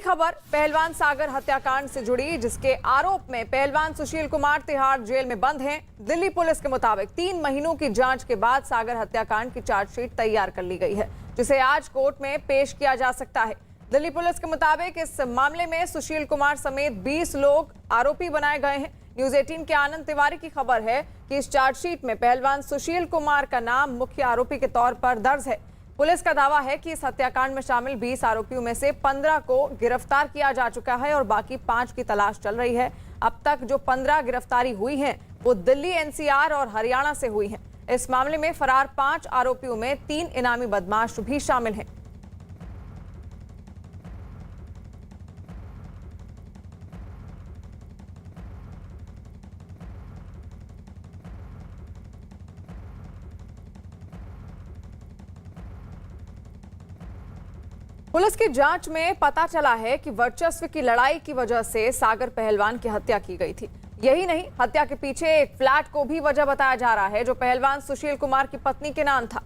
खबर पहलवान सागर हत्याकांड से जुड़ी, जिसके आरोप में पहलवान सुशील कुमार तिहाड़ जेल में बंद हैं। दिल्ली पुलिस के मुताबिक 3 महीनों की जांच के बाद सागर हत्याकांड की चार्जशीट तैयार कर ली गई है, जिसे आज कोर्ट में पेश किया जा सकता है। दिल्ली पुलिस के मुताबिक इस मामले में सुशील कुमार समेत 20 लोग आरोपी बनाए गए हैं। न्यूज 18 के आनंद तिवारी की खबर है कि इस चार्जशीट में पहलवान सुशील कुमार का नाम मुख्य आरोपी के तौर पर दर्ज है। पुलिस का दावा है कि इस हत्याकांड में शामिल 20 आरोपियों में से 15 को गिरफ्तार किया जा चुका है और बाकी 5 की तलाश चल रही है। अब तक जो 15 गिरफ्तारी हुई हैं, वो दिल्ली, एनसीआर और हरियाणा से हुई हैं। इस मामले में फरार 5 आरोपियों में 3 इनामी बदमाश भी शामिल हैं। पुलिस की जांच में पता चला है कि वर्चस्व की लड़ाई की वजह से सागर पहलवान की हत्या की गई थी। यही नहीं, हत्या के पीछे एक फ्लैट को भी वजह बताया जा रहा है, जो पहलवान सुशील कुमार की पत्नी के नाम था।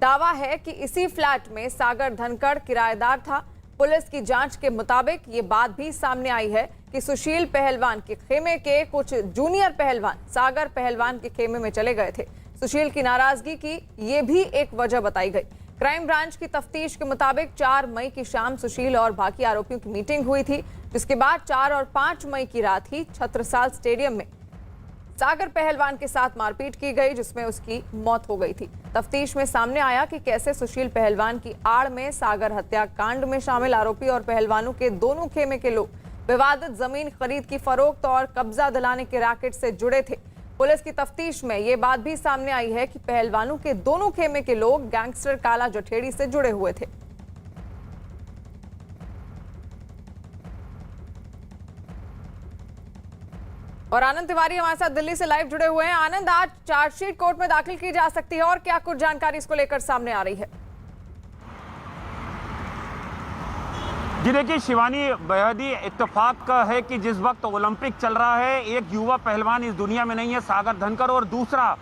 दावा है कि इसी फ्लैट में सागर धनखड़ किराएदार था। पुलिस की जांच के मुताबिक ये बात भी सामने आई है कि सुशील पहलवान के खेमे के कुछ जूनियर पहलवान सागर पहलवान के खेमे में चले गए थे। सुशील की नाराजगी की ये भी एक वजह बताई गई। क्राइम ब्रांच की तफ्तीश के मुताबिक 4 मई की शाम सुशील और बाकी आरोपियों की मीटिंग हुई थी, जिसके बाद 4 और 5 मई की रात ही छत्रसाल स्टेडियम में सागर पहलवान के साथ मारपीट की गई, जिसमें उसकी मौत हो गई थी। तफ्तीश में सामने आया कि कैसे सुशील पहलवान की आड़ में सागर हत्याकांड में शामिल आरोपी और पहलवानों के दोनों खेमे के लोग विवादित जमीन खरीद की फरोख्त और कब्जा दिलाने के रैकेट से जुड़े थे। पुलिस की तफ्तीश में ये बात भी सामने आई है कि पहलवानों के दोनों खेमे के लोग गैंगस्टर काला जठेड़ी से जुड़े हुए थे। और आनंद तिवारी हमारे साथ दिल्ली से लाइव जुड़े हुए हैं। आनंद, आज चार्जशीट कोर्ट में दाखिल की जा सकती है और क्या कुछ जानकारी इसको लेकर सामने आ रही है? जी देखिए शिवानी, बेहद ही इत्तेफाक का है कि जिस वक्त ओलंपिक चल रहा है, एक युवा पहलवान इस दुनिया में नहीं है सागर धनखड़, और दूसरा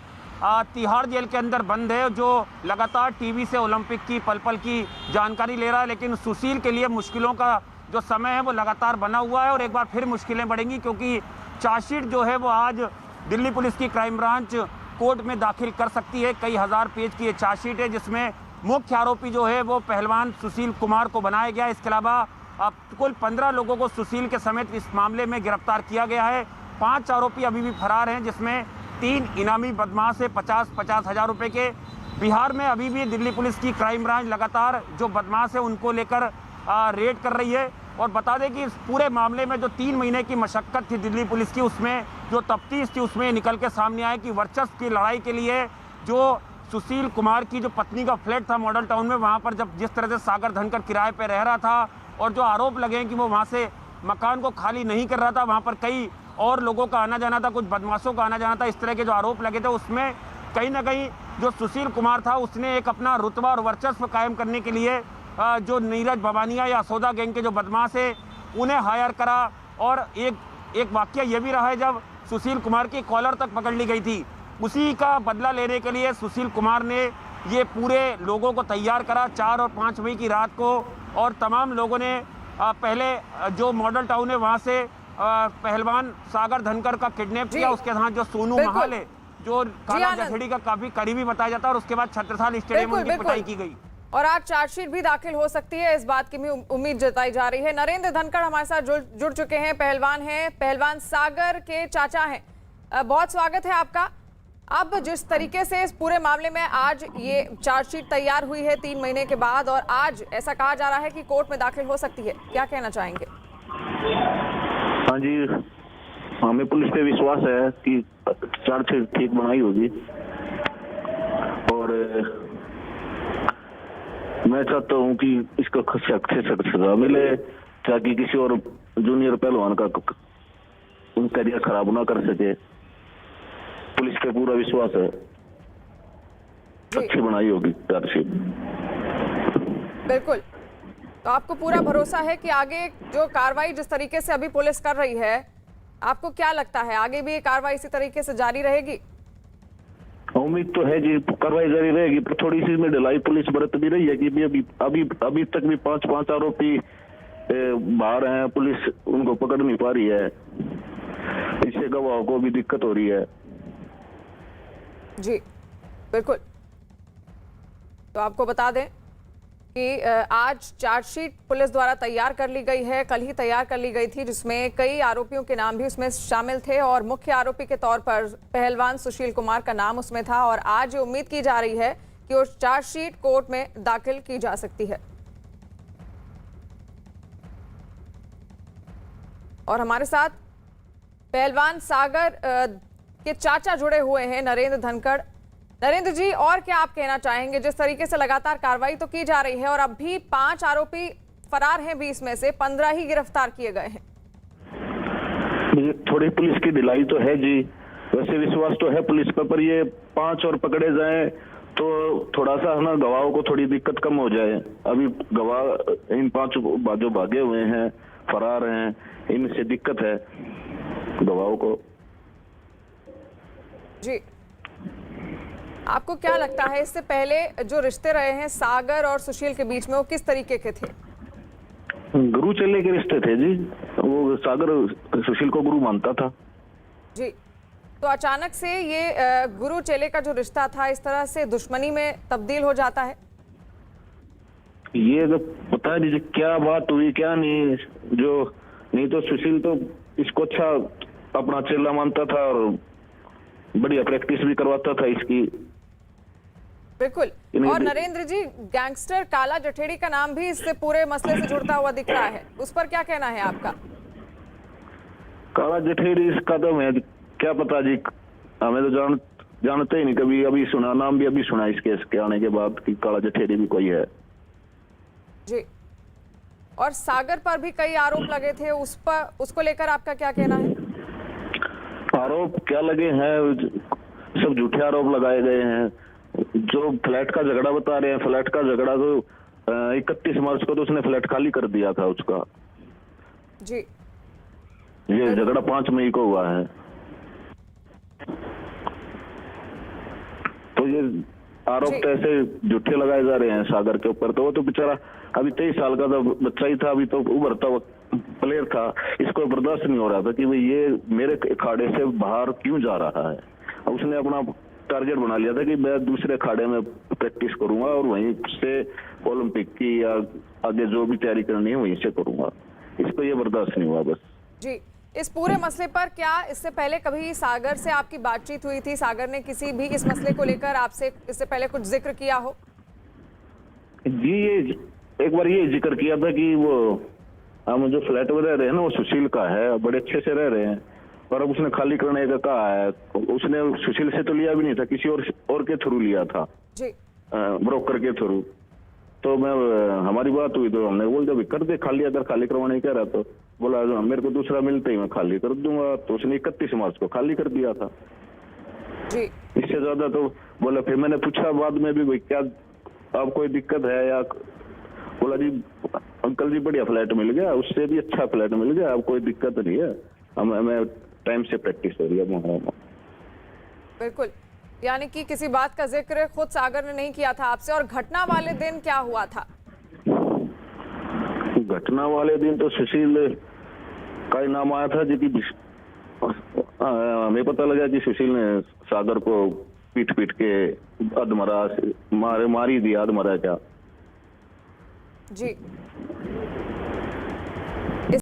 तिहाड़ जेल के अंदर बंद है, जो लगातार टीवी से ओलंपिक की पल पल की जानकारी ले रहा है। लेकिन सुशील के लिए मुश्किलों का जो समय है वो लगातार बना हुआ है और एक बार फिर मुश्किलें बढ़ेंगी, क्योंकि चार्जशीट जो है वो आज दिल्ली पुलिस की क्राइम ब्रांच कोर्ट में दाखिल कर सकती है। कई हजार पेज की ये चार्जशीट है, जिसमें मुख्य आरोपी जो है वो पहलवान सुशील कुमार को बनाया गया है। इसके अलावा अब कुल 15 लोगों को सुशील के समेत इस मामले में गिरफ्तार किया गया है। 5 आरोपी अभी भी फरार हैं, जिसमें 3 इनामी बदमाश है 50-50 हज़ार रुपये के। बिहार में अभी भी दिल्ली पुलिस की क्राइम ब्रांच लगातार जो बदमाश है उनको लेकर रेड कर रही है। और बता दें कि इस पूरे मामले में जो 3 महीने की मशक्कत थी दिल्ली पुलिस की, उसमें जो तफ्तीश थी उसमें निकल के सामने आया कि वर्चस्व की लड़ाई के लिए जो सुशील कुमार की जो पत्नी का फ्लैट था मॉडल टाउन में, वहाँ पर जब जिस तरह से सागर धनखड़ किराए पर रह रहा था और जो आरोप लगे हैं कि वो वहाँ से मकान को खाली नहीं कर रहा था, वहाँ पर कई और लोगों का आना जाना था, कुछ बदमाशों का आना जाना था, इस तरह के जो आरोप लगे थे, उसमें कहीं ना कहीं जो सुशील कुमार था उसने एक अपना रुतबा और वर्चस्व कायम करने के लिए जो नीरज भवानिया या सौदा गैंग के जो बदमाश है उन्हें हायर करा। और एक वाकया ये भी रहा है, जब सुशील कुमार की कॉलर तक पकड़ ली गई थी, उसी का बदला लेने के लिए सुशील कुमार ने ये पूरे लोगों को तैयार करा 4 और 5 मई की रात को। और तमाम लोगों ने पहले जो मॉडल टाउन है वहाँ से पहलवान सागर धनखड़ का किडनैप किया। उसके साथ जो सोनू महाल है, जो काला जठेड़ी का काफी करीबी बताया जाता है, और उसके बाद छत्रसाल स्टेडियम में उनकी पिटाई की गई। और आज चार्जशीट भी दाखिल हो सकती है, इस बात की भी उम्मीद जताई जा रही है। नरेंद्र धनखड़ हमारे साथ जुड़ चुके हैं, पहलवान सागर के चाचा हैं। बहुत स्वागत है आपका। अब जिस तरीके से इस पूरे मामले में आज ये चार्जशीट तैयार हुई है 3 महीने के बाद, और आज ऐसा कहा जा रहा है कि कोर्ट में दाखिल हो सकती है, क्या कहना चाहेंगे? हाँ जी, हमें पुलिस पे विश्वास है कि चार्जशीट ठीक बनाई होगी, और मैं चाहता हूँ कि इसका सख्त से सख्त सजा मिले, ताकि किसी और जूनियर पहलवान का करियर खराब ना कर सके। पुलिस पे पूरा विश्वास है, अच्छी बनाई होगी चार्जशीट। बिल्कुल, तो आपको पूरा भरोसा है कि आगे जो कार्रवाई जिस तरीके से अभी पुलिस कर रही है, आपको क्या लगता है आगे भी ये कार्रवाई इसी तरीके से जारी रहेगी? उम्मीद तो है जी, कार्रवाई जारी रहेगी, पर थोड़ी सी में ढिलाई पुलिस बरत भी रही है कि अभी तक भी 5 आरोपी बाहर हैं, पुलिस उनको पकड़ नहीं पा रही है, इससे गवाहों को भी दिक्कत हो रही है। जी बिल्कुल। तो आपको बता दें कि आज चार्जशीट पुलिस द्वारा तैयार कर ली गई है, कल ही तैयार कर ली गई थी, जिसमें कई आरोपियों के नाम भी उसमें शामिल थे और मुख्य आरोपी के तौर पर पहलवान सुशील कुमार का नाम उसमें था। और आज उम्मीद की जा रही है कि वो चार्जशीट कोर्ट में दाखिल की जा सकती है। और हमारे साथ पहलवान सागर के चाचा जुड़े हुए हैं, नरेंद्र धनखड़। नरेंद्र जी, और क्या आप कहना चाहेंगे? जिस तरीके से लगातार कार्रवाई तो की जा रही है और अब भी 5 आरोपी फरार हैं, 20 में से 15 ही गिरफ्तार किए गए हैं। थोड़ी पुलिस की ढिलाई तो है जी, वैसे विश्वास तो है पुलिस पर ये 5 और पकड़े जाएं तो थोड़ा सा ना गवाहों को थोड़ी दिक्कत कम हो जाए। अभी गवाह इन 5 जो भागे हुए हैं, फरार हैं, इनसे दिक्कत है गवाहों को। जी, आपको क्या लगता है इससे पहले जो रिश्ते रहे हैं सागर और सुशील के बीच में, वो किस तरीके के थे? गुरु चेले के रिश्ते थे जी, वो सागर सुशील को गुरु मानता था जी। तो अचानक से ये गुरु चेले का जो रिश्ता था इस तरह से दुश्मनी में तब्दील हो जाता है। ये तो पता नहीं क्या बात हुई क्या नहीं, जो नहीं तो सुशील तो इसको अच्छा अपना चेला मानता था और बढ़िया प्रैक्टिस भी करवाता था इसकी। बिल्कुल। और नरेंद्र जी, गैंगस्टर काला जठेड़ी का नाम भी इससे पूरे मसले से जुड़ता हुआ दिख रहा है, उस पर क्या कहना है आपका? काला जठेड़ी इसका तो मैं क्या पता जी, हमें तो जानते ही नहीं, कभी अभी सुना, नाम भी अभी सुना इस केस के आने के बाद कि काला जठेड़ी भी कोई है जी। और सागर पर भी कई आरोप लगे थे, उस पर उसको लेकर आपका क्या कहना है? आरोप क्या लगे हैं, सब झूठे आरोप लगाए गए हैं। जो फ्लैट का झगड़ा बता रहे हैं, फ्लैट का झगड़ा तो 31 मार्च को तो उसने फ्लैट खाली कर दिया था उसका जी। ये झगड़ा 5 मई को हुआ है। तो ये आरोप तो ऐसे झूठे लगाए जा रहे हैं सागर के ऊपर। तो वो तो बेचारा अभी 23 साल का तो बच्चा ही था, अभी तो उभरता हुआ प्लेयर था, इसको बर्दाश्त नहीं हो रहा था कि भाई ये मेरे अखाड़े से बाहर क्यों जा रहा है। उसने अपना टारगेट बना लिया था कि मैं दूसरे अखाड़े में प्रैक्टिस करूंगा और वहीं से ओलंपिक की या आगे जो भी तैयारी करनी है वहीं से करूंगा। इसको ये बर्दाश्त नहीं हुआ बस जी। इस पूरे मसले पर क्या इससे पहले कभी सागर से आपकी बातचीत हुई थी? सागर ने किसी भी इस मसले को लेकर आपसे इससे पहले कुछ जिक्र किया हो? जी, ये एक बार ये जिक्र किया था कि वो हम जो फ्लैट में रह रहे हैं ना, वो सुशील का है, बड़े अच्छे से रह रहे हैं, और अब उसने खाली करने का कहा है। उसने सुशील से तो लिया भी नहीं था, किसी और के थ्रू लिया था जी, ब्रोकर के थ्रू। तो मैं हमारी बात हुई तो हमने बोल दिया कर दे खाली, अगर खाली करवाने कह रहा तो बोला मेरे को दूसरा मिलते ही मैं खाली कर दूंगा। तो उसने 31 मार्च को खाली कर दिया था जी। इससे ज्यादा तो बोला। फिर मैंने पूछा बाद में भी भाई क्या अब कोई दिक्कत है या, बोला जी अंकल जी बढ़िया फ्लैट मिल गया, उससे भी अच्छा फ्लैट मिल गया, अब कोई दिक्कत नहीं है, हमें टाइम से प्रैक्टिस हो रही है। बिल्कुल, यानी कि किसी बात का जिक्र खुद सागर ने नहीं किया था आपसे। और घटना वाले दिन क्या हुआ था? घटना वाले दिन तो सुशील का ही नाम आया था, जो कि हमें पता लगा कि सुशील ने सागर को पीट के अधमरा मारी दिया, अधमरा क्या जी।